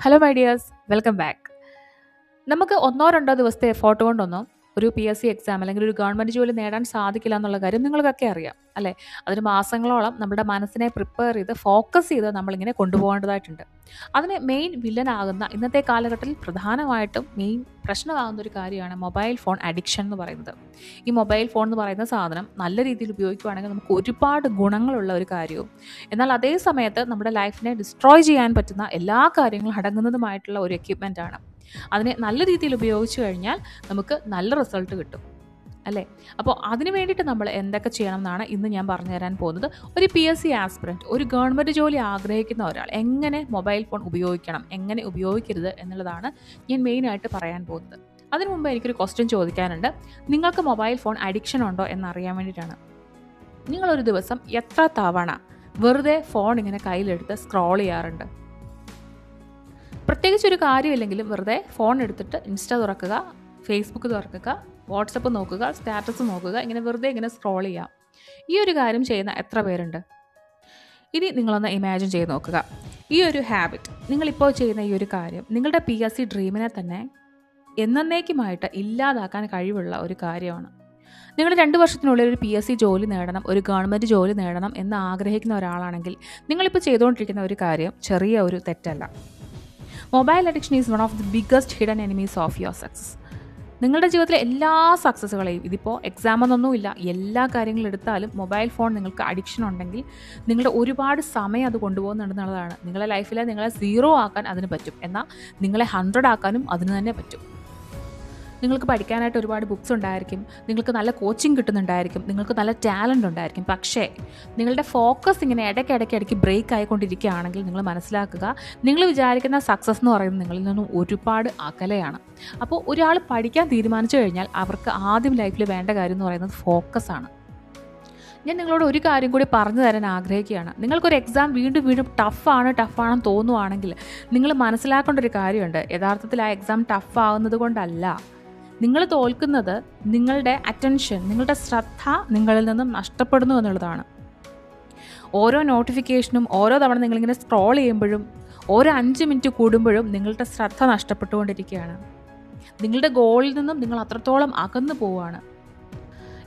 Hello my dears, welcome back. നമുക്ക് ഒന്നോ രണ്ടോ ദിവസത്തെ എഫോർട്ട് കൊണ്ടൊന്നും ഒരു PSC എക്സാം അല്ലെങ്കിൽ ഒരു ഗവൺമെൻറ് ജോലി നേടാൻ സാധിക്കില്ല എന്നുള്ള കാര്യം നിങ്ങൾക്കൊക്കെ അറിയാം അല്ലേ? അതിന് മാസങ്ങളോളം നമ്മുടെ മനസ്സിനെ പ്രിപ്പയർ ചെയ്ത് ഫോക്കസ് ചെയ്ത് നമ്മളിങ്ങനെ കൊണ്ടുപോകേണ്ടതായിട്ടുണ്ട്. അതിന് മെയിൻ വില്ലനാകുന്ന ഇന്നത്തെ കാലഘട്ടത്തിൽ പ്രധാനമായിട്ടും മെയിൻ പ്രശ്നമാകുന്ന ഒരു കാര്യമാണ് മൊബൈൽ ഫോൺ അഡിക്ഷൻ എന്ന് പറയുന്നത്. ഈ മൊബൈൽ ഫോൺ എന്ന് പറയുന്ന സാധനം നല്ല രീതിയിൽ ഉപയോഗിക്കുകയാണെങ്കിൽ നമുക്ക് ഒരുപാട് ഗുണങ്ങളുള്ള ഒരു കാര്യവും, എന്നാൽ അതേ സമയത്ത് നമ്മുടെ ലൈഫിനെ ഡിസ്ട്രോയ് ചെയ്യാൻ പറ്റുന്ന എല്ലാ കാര്യങ്ങളും അടങ്ങുന്നതുമായിട്ടുള്ള ഒരു എക്യുപ്മെൻ്റ് ആണ്. അതിനെ നല്ല രീതിയിൽ ഉപയോഗിച്ച് കഴിഞ്ഞാൽ നമുക്ക് നല്ല റിസൾട്ട് കിട്ടും അല്ലേ? അപ്പോൾ അതിന് വേണ്ടിയിട്ട് നമ്മൾ എന്തൊക്കെ ചെയ്യണം എന്നാണ് ഇന്ന് ഞാൻ പറഞ്ഞു തരാൻ പോകുന്നത്. ഒരു PSC ആസ്പിറൻറ്റ്, ഒരു ഗവൺമെൻറ് ജോലി ആഗ്രഹിക്കുന്ന ഒരാൾ എങ്ങനെ മൊബൈൽ ഫോൺ ഉപയോഗിക്കണം, എങ്ങനെ ഉപയോഗിക്കരുത് എന്നുള്ളതാണ് ഞാൻ മെയിനായിട്ട് പറയാൻ പോകുന്നത്. അതിനു മുമ്പ് എനിക്കൊരു ക്വസ്റ്റ്യൻ ചോദിക്കാനുണ്ട്. നിങ്ങൾക്ക് മൊബൈൽ ഫോൺ അഡിക്ഷൻ ഉണ്ടോ എന്നറിയാൻ വേണ്ടിയിട്ടാണ്. നിങ്ങളൊരു ദിവസം എത്ര തവണ വെറുതെ ഫോൺ ഇങ്ങനെ കയ്യിലെടുത്ത് സ്ക്രോൾ ചെയ്യാറുണ്ട്? പ്രത്യേകിച്ച് ഒരു കാര്യമില്ലെങ്കിലും വെറുതെ ഫോൺ എടുത്തിട്ട് ഇൻസ്റ്റ തുറക്കുക, ഫേസ്ബുക്ക് തുറക്കുക, വാട്സപ്പ് നോക്കുക, സ്റ്റാറ്റസ് നോക്കുക, ഇങ്ങനെ വെറുതെ ഇങ്ങനെ സ്ക്രോൾ ചെയ്യുക. ഈ ഒരു കാര്യം ചെയ്യുന്ന എത്ര പേരുണ്ട്? ഇനി നിങ്ങളൊന്ന് ഇമാജിൻ ചെയ്ത് നോക്കുക. ഈ ഒരു ഹാബിറ്റ്, നിങ്ങളിപ്പോൾ ചെയ്യുന്ന ഈ ഒരു കാര്യം നിങ്ങളുടെ PSC ഡ്രീമിനെ തന്നെ എന്നേക്കുമായിട്ട് ഇല്ലാതാക്കാൻ കഴിവുള്ള ഒരു കാര്യമാണ്. നിങ്ങൾ 2 വർഷത്തിനുള്ളിൽ ഒരു PSC ജോലി നേടണം, ഒരു ഗവൺമെൻറ് ജോലി നേടണം എന്ന് ആഗ്രഹിക്കുന്ന ഒരാളാണെങ്കിൽ നിങ്ങളിപ്പോൾ ചെയ്തുകൊണ്ടിരിക്കുന്ന ഒരു കാര്യം ചെറിയ ഒരു തെറ്റല്ല. Mobile addiction is one of the biggest hidden enemies of your success. നിങ്ങളുടെ ജീവിതത്തിലെ എല്ലാ സക്സസ്സുകളെയും, ഇതിപ്പോൾ എക്സാമെന്നൊന്നുമില്ല, എല്ലാ കാര്യങ്ങളും എടുത്താലും മൊബൈൽ ഫോൺ നിങ്ങൾക്ക് അഡിക്ഷൻ ഉണ്ടെങ്കിൽ നിങ്ങളുടെ ഒരുപാട് സമയം അത് കൊണ്ടുപോകുന്നുണ്ടെന്നുള്ളതാണ്. നിങ്ങളുടെ ലൈഫിൽ നിങ്ങളെ 0 ആക്കാൻ അതിന് പറ്റും, എന്നാൽ നിങ്ങളെ 100 ആക്കാനും അതിന് തന്നെ പറ്റും. നിങ്ങൾക്ക് പഠിക്കാനായിട്ട് ഒരുപാട് ബുക്സ് ഉണ്ടായിരിക്കും, നിങ്ങൾക്ക് നല്ല കോച്ചിങ് കിട്ടുന്നുണ്ടായിരിക്കും, നിങ്ങൾക്ക് നല്ല ടാലൻ്റ് ഉണ്ടായിരിക്കും. പക്ഷേ നിങ്ങളുടെ ഫോക്കസ് ഇങ്ങനെ ഇടയ്ക്കിടയ്ക്ക് ബ്രേക്ക് ആയിക്കൊണ്ടിരിക്കുകയാണെങ്കിൽ നിങ്ങൾ മനസ്സിലാക്കുക, നിങ്ങൾ വിചാരിക്കുന്ന സക്സസ് എന്ന് പറയുന്നത് നിങ്ങളിൽ നിന്നും ഒരുപാട് അകലെയാണ്. അപ്പോൾ ഒരാൾ പഠിക്കാൻ തീരുമാനിച്ചു കഴിഞ്ഞാൽ അവർക്ക് ആദ്യം ലൈഫിൽ വേണ്ട കാര്യം എന്ന് പറയുന്നത് ഫോക്കസാണ്. ഞാൻ നിങ്ങളോട് ഒരു കാര്യം കൂടി പറഞ്ഞു തരാൻ ആഗ്രഹിക്കുകയാണ്. നിങ്ങൾക്കൊരു എക്സാം വീണ്ടും ടഫാണെന്ന് തോന്നുവാണെങ്കിൽ നിങ്ങൾ മനസ്സിലാക്കേണ്ട ഒരു കാര്യമുണ്ട്. യഥാർത്ഥത്തിൽ ആ എക്സാം ടഫ് ആവുന്നത് കൊണ്ടല്ല, നിങ്ങൾ തോൽക്കുന്നത് നിങ്ങളുടെ അറ്റൻഷൻ, നിങ്ങളുടെ ശ്രദ്ധ നിങ്ങളിൽ നിന്നും നഷ്ടപ്പെടുന്നു എന്നുള്ളതാണ്. ഓരോ നോട്ടിഫിക്കേഷനും ഓരോ തവണ നിങ്ങളിങ്ങനെ സ്ക്രോൾ ചെയ്യുമ്പോഴും ഓരോ 5 മിനിറ്റ് കൂടുമ്പോഴും നിങ്ങളുടെ ശ്രദ്ധ നഷ്ടപ്പെട്ടുകൊണ്ടിരിക്കുകയാണ്. നിങ്ങളുടെ ഗോളിൽ നിന്നും നിങ്ങൾ അത്രത്തോളം അകന്നു പോവുകയാണ്.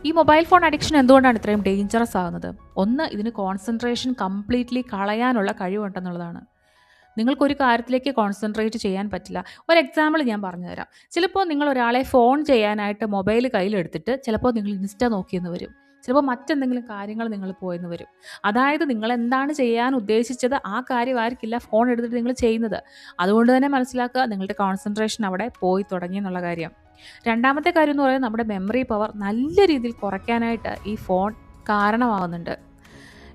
ഈ മൊബൈൽ ഫോൺ അഡിക്ഷൻ എന്തുകൊണ്ടാണ് ഇത്രയും ഡേഞ്ചറസ് ആകുന്നത്? ഒന്ന്, ഇതിന് കോൺസെൻട്രേഷൻ കംപ്ലീറ്റ്ലി കളയാനുള്ള കഴിവുണ്ടെന്നുള്ളതാണ്. നിങ്ങൾക്കൊരു കാര്യത്തിലേക്ക് കോൺസെൻട്രേറ്റ് ചെയ്യാൻ പറ്റില്ല. ഒരു എക്സാമ്പിൾ ഞാൻ പറഞ്ഞു തരാം. ചിലപ്പോൾ നിങ്ങൾ ഒരാളെ ഫോൺ ചെയ്യാനായിട്ട് മൊബൈൽ കയ്യിലെടുത്തിട്ട് ചിലപ്പോൾ നിങ്ങൾ ഇൻസ്റ്റ നോക്കിയെന്ന് വരും, ചിലപ്പോൾ മറ്റെന്തെങ്കിലും കാര്യങ്ങൾ നിങ്ങൾ പോയെന്ന് വരും. അതായത് നിങ്ങൾ എന്താണ് ചെയ്യാൻ ഉദ്ദേശിച്ചത് ആ കാര്യമായിരിക്കില്ല ഫോൺ എടുത്തിട്ട് നിങ്ങൾ ചെയ്യുന്നത്. അതുകൊണ്ട് തന്നെ മനസ്സിലാക്കുക, നിങ്ങളുടെ കോൺസെൻട്രേഷൻ അവിടെ പോയി തുടങ്ങി എന്നുള്ള കാര്യം. രണ്ടാമത്തെ കാര്യം എന്ന് പറയുന്നത്, നമ്മുടെ മെമ്മറി പവർ നല്ല രീതിയിൽ കുറയ്ക്കാനായിട്ട് ഈ ഫോൺ കാരണമാകുന്നുണ്ട്.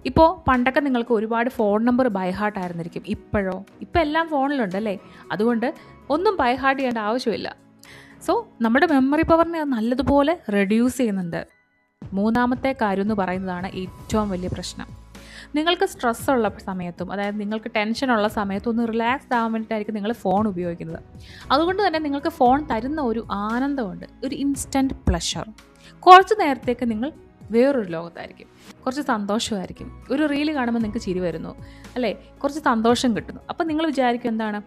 ഇപ്പോൾ പണ്ടൊക്കെ നിങ്ങൾക്ക് ഒരുപാട് ഫോൺ നമ്പർ ബൈഹാർട്ട് ആയിരുന്നിരിക്കും. ഇപ്പോൾ എല്ലാം ഫോണിലുണ്ട് അല്ലേ? അതുകൊണ്ട് ഒന്നും ബൈഹാർട്ട് ചെയ്യേണ്ട ആവശ്യമില്ല. സോ നമ്മുടെ മെമ്മറി പവറിനെ നല്ലതുപോലെ റെഡ്യൂസ് ചെയ്യുന്നുണ്ട്. മൂന്നാമത്തെ കാര്യം എന്ന് പറയുന്നതാണ് ഏറ്റവും വലിയ പ്രശ്നം. നിങ്ങൾക്ക് സ്ട്രെസ് ഉള്ള സമയത്തും, അതായത് നിങ്ങൾക്ക് ടെൻഷനുള്ള സമയത്തും ഒന്ന് റിലാക്സ്ഡ് ആവാൻ വേണ്ടിയിട്ടായിരിക്കും നിങ്ങൾ ഫോൺ ഉപയോഗിക്കുന്നത്. അതുകൊണ്ട് തന്നെ നിങ്ങൾക്ക് ഫോൺ തരുന്ന ഒരു ആനന്ദമുണ്ട്, ഒരു ഇൻസ്റ്റൻറ്റ് പ്ലഷർ. കുറച്ച് നേരത്തേക്ക് നിങ്ങൾ വേറൊരു ലോകത്തായിരിക്കും, കുറച്ച് സന്തോഷമായിരിക്കും. ഒരു റീല് കാണുമ്പോൾ നിങ്ങൾക്ക് ചിരി വരുന്നു അല്ലേ? കുറച്ച് സന്തോഷം കിട്ടുന്നു. അപ്പോൾ നിങ്ങൾ വിചാരിക്കും എന്താണ്,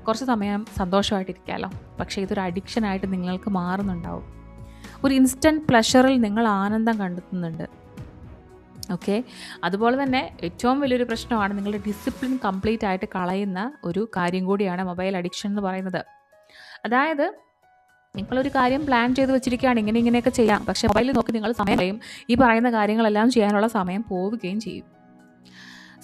കുറച്ച് സമയം സന്തോഷമായിട്ടിരിക്കാമല്ലോ. പക്ഷേ ഇതൊരു അഡിക്ഷനായിട്ട് നിങ്ങൾക്ക് മാറുന്നുണ്ടാവും. ഒരു ഇൻസ്റ്റൻറ്റ് പ്ലഷറിൽ നിങ്ങൾ ആനന്ദം കണ്ടെത്തുന്നുണ്ട്. ഓക്കെ, അതുപോലെ തന്നെ ഏറ്റവും വലിയൊരു പ്രശ്നമാണ് നിങ്ങളുടെ ഡിസിപ്ലിൻ കംപ്ലീറ്റ് ആയിട്ട് കളയുന്ന ഒരു കാര്യം കൂടിയാണ് മൊബൈൽ അഡിക്ഷൻ എന്ന് പറയുന്നത്. അതായത് നിങ്ങളൊരു കാര്യം പ്ലാൻ ചെയ്ത് വെച്ചിരിക്കുകയാണ്, ഇങ്ങനെയൊക്കെ ചെയ്യാം, പക്ഷേ മൊബൈലിൽ നോക്കി നിങ്ങൾ സമയം കളയും. ഈ പറയുന്ന കാര്യങ്ങളെല്ലാം ചെയ്യാനുള്ള സമയം പോവുകയും ചെയ്യും.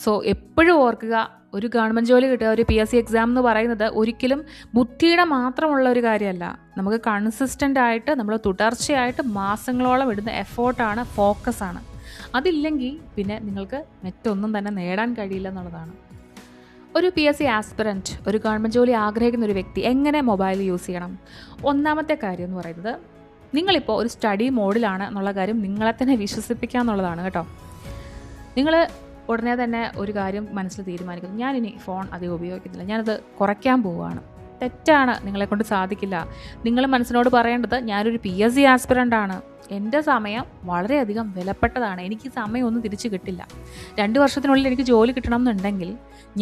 സോ എപ്പോഴും ഓർക്കുക, ഒരു ഗവൺമെൻറ് ജോലി കിട്ടുക, ഒരു PSC എക്സാം എന്ന് പറയുന്നത് ഒരിക്കലും ബുദ്ധിയുടെ മാത്രമുള്ള ഒരു കാര്യമല്ല. നമുക്ക് കൺസിസ്റ്റൻ്റ് ആയിട്ട് നമ്മൾ തുടർച്ചയായിട്ട് മാസങ്ങളോളം ഇടുന്ന എഫോർട്ടാണ്, ഫോക്കസാണ്. അതില്ലെങ്കിൽ പിന്നെ നിങ്ങൾക്ക് മറ്റൊന്നും തന്നെ നേടാൻ കഴിയില്ല എന്നുള്ളതാണ്. ഒരു PSC ആസ്പിറൻറ്റ്, ഒരു ഗവൺമെൻറ് ജോലി ആഗ്രഹിക്കുന്ന ഒരു വ്യക്തി എങ്ങനെ മൊബൈൽ യൂസ് ചെയ്യണം? ഒന്നാമത്തെ കാര്യം എന്ന് പറയുന്നത്, നിങ്ങളിപ്പോൾ ഒരു സ്റ്റഡി മോഡിലാണ് എന്നുള്ള കാര്യം നിങ്ങളെ തന്നെ വിശ്വസിപ്പിക്കുക എന്നുള്ളതാണ് കേട്ടോ. നിങ്ങൾ ഉടനെ തന്നെ ഒരു കാര്യം മനസ്സിൽ തീരുമാനിക്കുന്നു, ഞാനിനി ഫോൺ അധികം ഉപയോഗിക്കുന്നില്ല, ഞാനത് കുറയ്ക്കാൻ പോവുകയാണ്. തെറ്റാണ്, നിങ്ങളെക്കൊണ്ട് സാധിക്കില്ല. നിങ്ങൾ മനസ്സിനോട് പറയേണ്ടത് ഞാനൊരു PSC ആസ്പിറൻ്റ് ആണ്, എൻ്റെ സമയം വളരെയധികം വിലപ്പെട്ടതാണ്, എനിക്ക് സമയം ഒന്നും തിരിച്ചു കിട്ടില്ല. 2 വർഷത്തിനുള്ളിൽ എനിക്ക് ജോലി കിട്ടണം എന്നുണ്ടെങ്കിൽ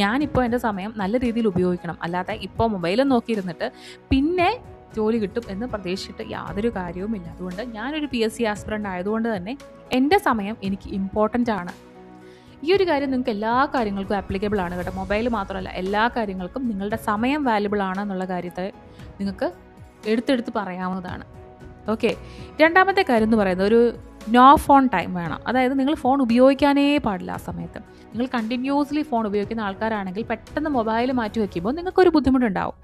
ഞാനിപ്പോൾ എൻ്റെ സമയം നല്ല രീതിയിൽ ഉപയോഗിക്കണം. അല്ലാതെ ഇപ്പോൾ മൊബൈലും നോക്കിയിരുന്നിട്ട് പിന്നെ ജോലി കിട്ടും എന്ന് പ്രതീക്ഷിച്ചിട്ട് യാതൊരു കാര്യവുമില്ല. അതുകൊണ്ട് ഞാനൊരു PSC ആസ്പിറൻ്റ് ആയതുകൊണ്ട് തന്നെ എൻ്റെ സമയം എനിക്ക് ഇമ്പോർട്ടൻ്റ് ആണ്. ഈ ഒരു കാര്യം നിങ്ങൾക്ക് എല്ലാ കാര്യങ്ങൾക്കും ആപ്ലിക്കബിൾ ആണ് കേട്ടോ. മൊബൈൽ മാത്രമല്ല, എല്ലാ കാര്യങ്ങൾക്കും നിങ്ങളുടെ സമയം വാല്യുബിൾ ആണ് എന്നുള്ള കാര്യത്തെ നിങ്ങൾക്ക് എടുത്തെടുത്ത് പറയാവുന്നതാണ്. ഓക്കെ. രണ്ടാമത്തെ കാര്യം എന്ന് പറയുന്നത് ഒരു നോ ഫോൺ ടൈം വേണം. അതായത് നിങ്ങൾ ഫോൺ ഉപയോഗിക്കാനേ പാടില്ല ആ സമയത്ത്. നിങ്ങൾ കണ്ടിന്യൂസ്ലി ഫോൺ ഉപയോഗിക്കുന്ന ആൾക്കാരാണെങ്കിൽ പെട്ടെന്ന് മൊബൈൽ മാറ്റി വയ്ക്കുമ്പോൾ നിങ്ങൾക്കൊരു ബുദ്ധിമുട്ടുണ്ടാവും.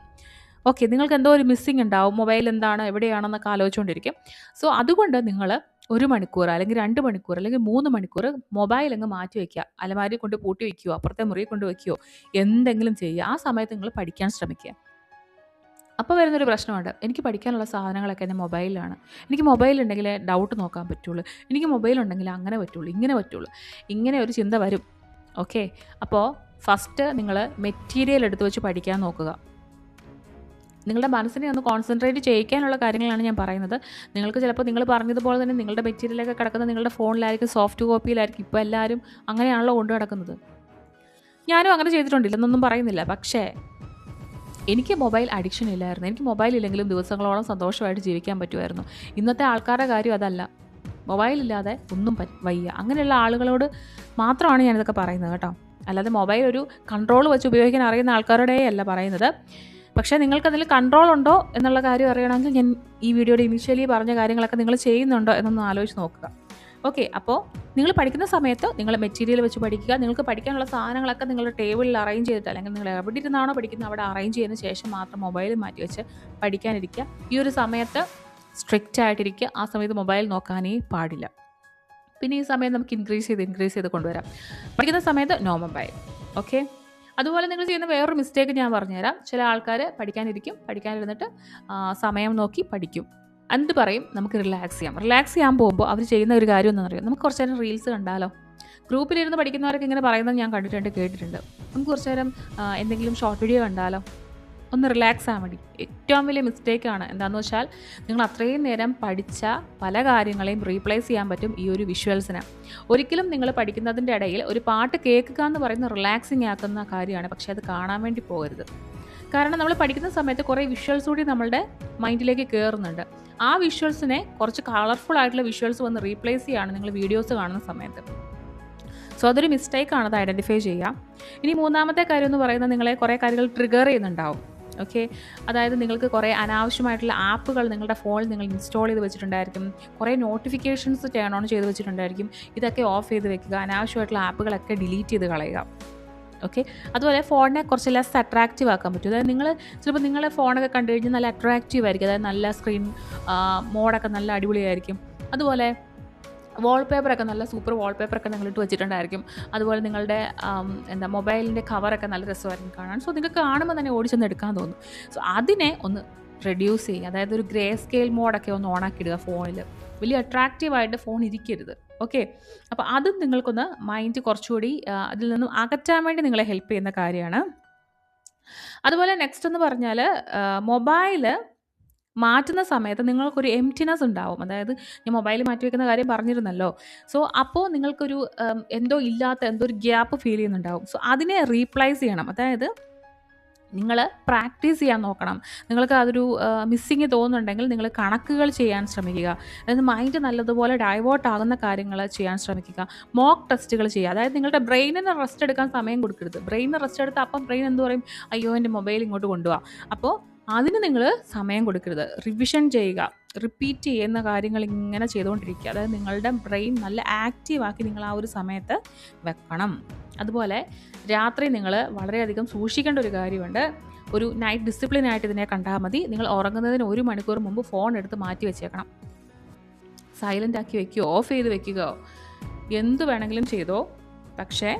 ഓക്കെ, നിങ്ങൾക്ക് എന്തോ ഒരു മിസ്സിങ് ഉണ്ടാവും, മൊബൈൽ എന്താണ് എവിടെയാണെന്നൊക്കെ ആലോചിച്ചുകൊണ്ടിരിക്കും. സോ അതുകൊണ്ട് നിങ്ങൾ 1 മണിക്കൂർ അല്ലെങ്കിൽ 2 മണിക്കൂർ അല്ലെങ്കിൽ 3 മണിക്കൂർ മൊബൈൽ അങ്ങ് മാറ്റി വയ്ക്കുക. അലമാരി കൊണ്ട് പൂട്ടി വയ്ക്കുകയോ അപ്പുറത്തെ മുറിയിൽ കൊണ്ട് വയ്ക്കുകയോ എന്തെങ്കിലും ചെയ്യുക. ആ സമയത്ത് നിങ്ങൾ പഠിക്കാൻ ശ്രമിക്കുക. അപ്പോൾ വരുന്നൊരു പ്രശ്നമുണ്ട്, എനിക്ക് പഠിക്കാനുള്ള സാധനങ്ങളൊക്കെ എൻ്റെ മൊബൈലിലാണ്, എനിക്ക് മൊബൈൽ ഉണ്ടെങ്കിൽ ഡൗട്ട് നോക്കാൻ പറ്റുള്ളൂ, എനിക്ക് മൊബൈൽ ഉണ്ടെങ്കിൽ അങ്ങനെ പറ്റുള്ളൂ, ഇങ്ങനെ പറ്റുള്ളൂ, ഇങ്ങനെ ഒരു ചിന്ത വരും. ഓക്കെ. അപ്പോൾ ഫസ്റ്റ് നിങ്ങൾ മെറ്റീരിയൽ എടുത്ത് വെച്ച് പഠിക്കാൻ നോക്കുക. നിങ്ങളുടെ മനസ്സിനെ ഒന്ന് കോൺസെൻട്രേറ്റ് ചെയ്യിക്കാനുള്ള കാര്യങ്ങളാണ് ഞാൻ പറയുന്നത്. നിങ്ങൾക്ക് ചിലപ്പോൾ നിങ്ങൾ പറഞ്ഞതുപോലെ തന്നെ നിങ്ങളുടെ മെറ്റീരിയലൊക്കെ കിടക്കുന്നത് നിങ്ങളുടെ ഫോണിലായിരിക്കും, സോഫ്റ്റ് കോപ്പിയിലായിരിക്കും. ഇപ്പോൾ എല്ലാവരും അങ്ങനെയാണല്ലോ കൊണ്ടു കിടക്കുന്നത്. ഞാനും അങ്ങനെ ചെയ്തിട്ടുണ്ടില്ല എന്നൊന്നും പറയുന്നില്ല. പക്ഷേ എനിക്ക് മൊബൈൽ അഡിക്ഷൻ ഇല്ലായിരുന്നു. എനിക്ക് മൊബൈൽ ഇല്ലെങ്കിലും ദിവസങ്ങളോളം സന്തോഷമായിട്ട് ജീവിക്കാൻ പറ്റുമായിരുന്നു. ഇന്നത്തെ ആൾക്കാരുടെ കാര്യം അതല്ല. മൊബൈലില്ലാതെ ഒന്നും വയ്യ. അങ്ങനെയുള്ള ആളുകളോട് മാത്രമാണ് ഞാനിതൊക്കെ പറയുന്നത് കേട്ടോ. അല്ലാതെ മൊബൈൽ ഒരു കൺട്രോൾ വെച്ച് ഉപയോഗിക്കാൻ അറിയുന്ന ആൾക്കാരുടെ അല്ല പറയുന്നത്. പക്ഷേ നിങ്ങൾക്കതിൽ കൺട്രോൾ ഉണ്ടോ എന്നുള്ള കാര്യം അറിയണമെങ്കിൽ ഞാൻ ഈ വീഡിയോയുടെ ഇനീഷ്യലി പറഞ്ഞ കാര്യങ്ങളൊക്കെ നിങ്ങൾ ചെയ്യുന്നുണ്ടോ എന്നൊന്ന് ആലോചിച്ച് നോക്കുക. ഓക്കെ. അപ്പോൾ നിങ്ങൾ പഠിക്കുന്ന സമയത്ത് നിങ്ങൾ മെറ്റീരിയൽ വെച്ച് പഠിക്കുക. നിങ്ങൾക്ക് പഠിക്കാനുള്ള സാധനങ്ങളൊക്കെ നിങ്ങളുടെ ടേബിളിൽ അറേഞ്ച് ചെയ്തിട്ട്, അല്ലെങ്കിൽ നിങ്ങൾ എവിടെ ഇരുന്നാണോ പഠിക്കുന്നത് അവിടെ അറേഞ്ച് ചെയ്തതിന് ശേഷം മാത്രം മൊബൈൽ മാറ്റി വെച്ച് പഠിക്കാനിരിക്കുക. ഈ ഒരു സമയത്ത് സ്ട്രിക്റ്റ് ആയിട്ടിരിക്കുക. ആ സമയത്ത് മൊബൈൽ നോക്കാനേ പാടില്ല. പിന്നെ ഈ സമയം നമുക്ക് ഇൻക്രീസ് ചെയ്ത് കൊണ്ടുവരാം. പഠിക്കുന്ന സമയത്ത് നോ മൊബൈൽ. ഓക്കെ. അതുപോലെ നിങ്ങൾ ചെയ്യുന്ന വേറൊരു മിസ്റ്റേക്ക് ഞാൻ പറഞ്ഞുതരാം. ചില ആൾക്കാർ പഠിക്കാനിരുന്നിട്ട് സമയം നോക്കി പഠിക്കും. എന്ത് പറയും, നമുക്ക് റിലാക്സ് ചെയ്യാൻ പോകുമ്പോൾ അവർ ചെയ്യുന്ന ഒരു കാര്യം എന്താണെന്ന് അറിയാം, നമുക്ക് കുറച്ച് നേരം റീൽസ് കണ്ടാലോ. ഗ്രൂപ്പിലിരുന്ന് പഠിക്കുന്നവരൊക്കെ ഇങ്ങനെ പറയുന്നത് ഞാൻ കേട്ടിട്ടുണ്ട്. നമുക്ക് കുറച്ച് നേരം എന്തെങ്കിലും ഷോർട്ട് വീഡിയോ കണ്ടാലോ, ഒന്ന് റിലാക്സ് ആകാൻ വേണ്ടി. ഏറ്റവും വലിയ മിസ്റ്റേക്കാണ്. എന്താണെന്ന് വെച്ചാൽ നിങ്ങൾ അത്രയും നേരം പഠിച്ച പല കാര്യങ്ങളെയും റീപ്ലേസ് ചെയ്യാൻ പറ്റും ഈ ഒരു വിഷ്വൽസിന്. ഒരിക്കലും നിങ്ങൾ പഠിക്കുന്നതിൻ്റെ ഇടയിൽ ഒരു പാട്ട് കേൾക്കുക എന്ന് പറയുന്നത് റിലാക്സിങ് ആക്കുന്ന കാര്യമാണ്. പക്ഷേ അത് കാണാൻ വേണ്ടി പോകരുത്. കാരണം നമ്മൾ പഠിക്കുന്ന സമയത്ത് കുറേ വിഷ്വൽസ് കൂടി നമ്മളുടെ മൈൻഡിലേക്ക് കയറുന്നുണ്ട്. ആ വിഷ്വൽസിനെ കുറച്ച് കളർഫുൾ ആയിട്ടുള്ള വിഷ്വൽസ് വന്ന് റീപ്ലേസ് ചെയ്യുകയാണ് നിങ്ങൾ വീഡിയോസ് കാണുന്ന സമയത്ത്. സോ അതൊരു മിസ്റ്റേക്കാണ്, അത് ഐഡൻറ്റിഫൈ ചെയ്യുക. ഇനി മൂന്നാമത്തെ കാര്യം എന്ന് പറയുന്നത്, നിങ്ങളെ കുറേ കാര്യങ്ങൾ ട്രിഗർ ചെയ്യുന്നുണ്ടാവും. ഓക്കെ. അതായത് നിങ്ങൾക്ക് കുറേ അനാവശ്യമായിട്ടുള്ള ആപ്പുകൾ നിങ്ങളുടെ ഫോണിൽ നിങ്ങൾ ഇൻസ്റ്റാൾ ചെയ്ത് വെച്ചിട്ടുണ്ടായിരിക്കും. കുറേ നോട്ടിഫിക്കേഷൻസ് ടേൺ ഓൺ ചെയ്ത് വെച്ചിട്ടുണ്ടായിരിക്കും. ഇതൊക്കെ ഓഫ് ചെയ്ത് വെക്കുക. അനാവശ്യമായിട്ടുള്ള ആപ്പുകളൊക്കെ ഡിലീറ്റ് ചെയ്ത് കളയുക. ഓക്കെ. അതുപോലെ ഫോണിനെ കുറച്ച് ലെസ് അട്രാക്റ്റീവ് ആക്കാൻ പറ്റും. അതായത് നിങ്ങൾ ചിലപ്പോൾ നിങ്ങളെ ഫോണൊക്കെ കണ്ടു കഴിഞ്ഞാൽ നല്ല അട്രാക്റ്റീവ് ആയിരിക്കും. അതായത് നല്ല സ്ക്രീൻ മോഡൊക്കെ നല്ല അടിപൊളിയായിരിക്കും. അതുപോലെ വാൾപേപ്പറൊക്കെ നല്ല സൂപ്പർ വാൾപേപ്പറൊക്കെ നിങ്ങളിട്ട് വെച്ചിട്ടുണ്ടായിരിക്കും. അതുപോലെ നിങ്ങളുടെ മൊബൈലിൻ്റെ കവറൊക്കെ നല്ല രസമായിരിക്കും കാണാൻ. സോ നിങ്ങൾക്ക് കാണുമ്പോൾ തന്നെ ഓടിച്ചൊന്ന് എടുക്കാൻ തോന്നും. സോ അതിനെ ഒന്ന് റെഡ്യൂസ് ചെയ്യുക. അതായത് ഒരു ഗ്രേ സ്കെയിൽ മോഡൊക്കെ ഒന്ന് ഓണാക്കിയിടുക ഫോണിൽ. വലിയ അട്രാക്റ്റീവായിട്ട് ഫോൺ ഇരിക്കരുത്. ഓക്കെ. അപ്പോൾ അതും നിങ്ങൾക്കൊന്ന് മൈൻഡ് കുറച്ചുകൂടി അതിൽ നിന്നും അകറ്റാൻ വേണ്ടി നിങ്ങളെ ഹെൽപ്പ് ചെയ്യുന്ന കാര്യമാണ്. അതുപോലെ നെക്സ്റ്റ് എന്ന് പറഞ്ഞാൽ മൊബൈൽ മാറ്റുന്ന സമയത്ത് നിങ്ങൾക്കൊരു എംപ്റ്റിനെസ് ഉണ്ടാവും. അതായത് ഞാൻ മൊബൈൽ മാറ്റി വയ്ക്കുന്ന കാര്യം പറഞ്ഞിരുന്നല്ലോ. സോ അപ്പോൾ നിങ്ങൾക്കൊരു എന്തോ ഒരു ഗ്യാപ്പ് ഫീൽ ചെയ്യുന്നുണ്ടാവും. സോ അതിനെ റീപ്ലേസ് ചെയ്യണം. അതായത് നിങ്ങൾ പ്രാക്ടീസ് ചെയ്യാൻ നോക്കണം. നിങ്ങൾക്ക് അതൊരു മിസ്സിങ് തോന്നുന്നുണ്ടെങ്കിൽ നിങ്ങൾ കണക്കുകൾ ചെയ്യാൻ ശ്രമിക്കുക. അതായത് മൈൻഡ് നല്ലതുപോലെ ഡൈവേർട്ട് ആകുന്ന കാര്യങ്ങൾ ചെയ്യാൻ ശ്രമിക്കുക. മോക്ക് ടെസ്റ്റുകൾ ചെയ്യുക. അതായത് നിങ്ങളുടെ ബ്രെയിനിന് റെസ്റ്റ് എടുക്കാൻ സമയം കൊടുക്കരുത്. ബ്രെയിനിന് റെസ്റ്റ് എടുത്താൽ അപ്പം ബ്രെയിൻ എന്ത് പറയും, അയ്യോ എൻ്റെ മൊബൈൽ ഇങ്ങോട്ട് കൊണ്ടുപോകാം. അപ്പോൾ അതിന് നിങ്ങൾ സമയം കൊടുക്കരുത്. റിവിഷൻ ചെയ്യുക, റിപ്പീറ്റ് ചെയ്യുന്ന കാര്യങ്ങൾ ഇങ്ങനെ ചെയ്തുകൊണ്ടിരിക്കുക. അതായത് നിങ്ങളുടെ ബ്രെയിൻ നല്ല ആക്റ്റീവാക്കി നിങ്ങൾ ആ ഒരു സമയത്ത് വെക്കണം. അതുപോലെ രാത്രി നിങ്ങൾ വളരെയധികം സൂക്ഷിക്കേണ്ട ഒരു കാര്യമുണ്ട്. ഒരു നൈറ്റ് ഡിസിപ്ലിനായിട്ട് ഇതിനെ കണ്ടാൽ മതി. നിങ്ങൾ ഉറങ്ങുന്നതിന് 1 മണിക്കൂർ മുമ്പ് ഫോൺ എടുത്ത് മാറ്റി വെച്ചേക്കണം. സൈലൻ്റ് ആക്കി വെക്കുകയോ ഓഫ് ചെയ്ത് വെക്കുകയോ എന്ത് വേണമെങ്കിലും ചെയ്തോ. പക്ഷേ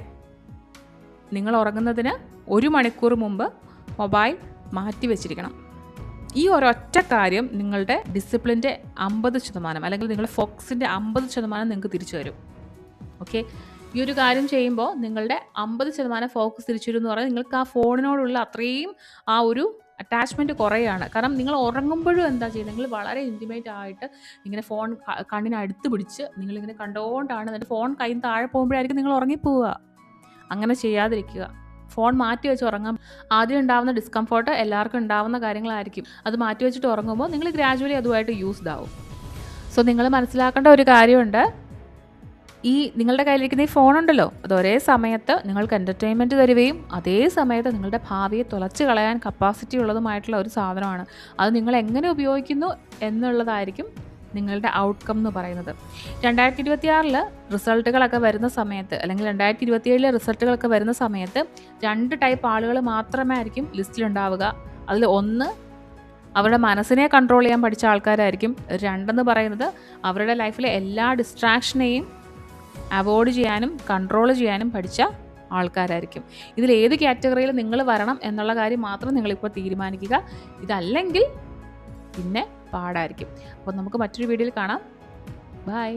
നിങ്ങൾ ഉറങ്ങുന്നതിന് 1 മണിക്കൂർ മുമ്പ് മൊബൈൽ മാറ്റി വെച്ചിരിക്കണം. ഈ ഒരൊറ്റ കാര്യം നിങ്ങളുടെ ഡിസിപ്ലിൻ്റെ 50% അല്ലെങ്കിൽ നിങ്ങളുടെ ഫോക്കസിൻ്റെ 50% നിങ്ങൾക്ക് തിരിച്ചു തരും. ഓക്കെ. ഈ ഒരു കാര്യം ചെയ്യുമ്പോൾ നിങ്ങളുടെ 50% ഫോക്കസ് തിരിച്ചു വരും എന്ന് പറഞ്ഞാൽ നിങ്ങൾക്ക് ആ ഫോണിനോടുള്ള അത്രയും ആ ഒരു അറ്റാച്ച്മെൻറ്റ് കുറയാണ്. കാരണം നിങ്ങൾ ഉറങ്ങുമ്പോഴും എന്താ ചെയ്യുന്നത്, നിങ്ങൾ വളരെ ഇൻറ്റിമേറ്റ് ആയിട്ട് ഇങ്ങനെ ഫോൺ കണ്ണിനടുത്ത് പിടിച്ച് നിങ്ങളിങ്ങനെ കണ്ടുകൊണ്ടാണ്, എന്നിട്ട് ഫോൺ കയ്യിൽ നിന്ന് താഴെ പോകുമ്പോഴായിരിക്കും നിങ്ങൾ ഉറങ്ങിപ്പോവുക. അങ്ങനെ ചെയ്യാതിരിക്കുക. ഫോൺ മാറ്റി വെച്ച് ഉറങ്ങാം. ആദ്യം ഉണ്ടാവുന്ന ഡിസ്കംഫോർട്ട് എല്ലാവർക്കും ഉണ്ടാവുന്ന കാര്യങ്ങളായിരിക്കും. അത് മാറ്റി വെച്ചിട്ട് ഉറങ്ങുമ്പോൾ നിങ്ങൾ ഗ്രാജുവലി അതുമായിട്ട് യൂസ്ഡ് ആവും. സോ നിങ്ങൾ മനസ്സിലാക്കേണ്ട ഒരു കാര്യമുണ്ട്, ഈ നിങ്ങളുടെ കയ്യിലിരിക്കുന്ന ഈ ഫോണുണ്ടല്ലോ, അത് ഒരേ സമയത്ത് നിങ്ങൾക്ക് എൻ്റർടൈൻമെൻറ്റ് തരുകയും അതേ സമയത്ത് നിങ്ങളുടെ ഭാവിയെ തുലച്ച് കളയാൻ കപ്പാസിറ്റി ഉള്ളതുമായിട്ടുള്ള ഒരു സാധനമാണ്. അത് നിങ്ങൾ എങ്ങനെ ഉപയോഗിക്കുന്നു എന്നുള്ളതായിരിക്കും നിങ്ങളുടെ ഔട്ട്കം എന്ന് പറയുന്നത്. 2026 റിസൾട്ടുകളൊക്കെ വരുന്ന സമയത്ത്, അല്ലെങ്കിൽ 2027 റിസൾട്ടുകളൊക്കെ വരുന്ന സമയത്ത് 2 ടൈപ്പ് ആളുകൾ മാത്രമേ ആയിരിക്കും ലിസ്റ്റിലുണ്ടാവുക. അതിൽ ഒന്ന് അവരുടെ മനസ്സിനെ കൺട്രോൾ ചെയ്യാൻ പഠിച്ച ആൾക്കാരായിരിക്കും. 2 പറയുന്നത് അവരുടെ ലൈഫിലെ എല്ലാ ഡിസ്ട്രാക്ഷനെയും അവോയ്ഡ് ചെയ്യാനും കൺട്രോൾ ചെയ്യാനും പഠിച്ച ആൾക്കാരായിരിക്കും. ഇതിൽ ഏത് കാറ്റഗറിയിൽ നിങ്ങൾ വരണം എന്നുള്ള കാര്യം മാത്രം നിങ്ങളിപ്പോൾ തീരുമാനിക്കുക. ഇതല്ലെങ്കിൽ പിന്നെ പാടായിരിക്കും. അപ്പോൾ നമുക്ക് മറ്റൊരു വീഡിയോയിൽ കാണാം. ബൈ.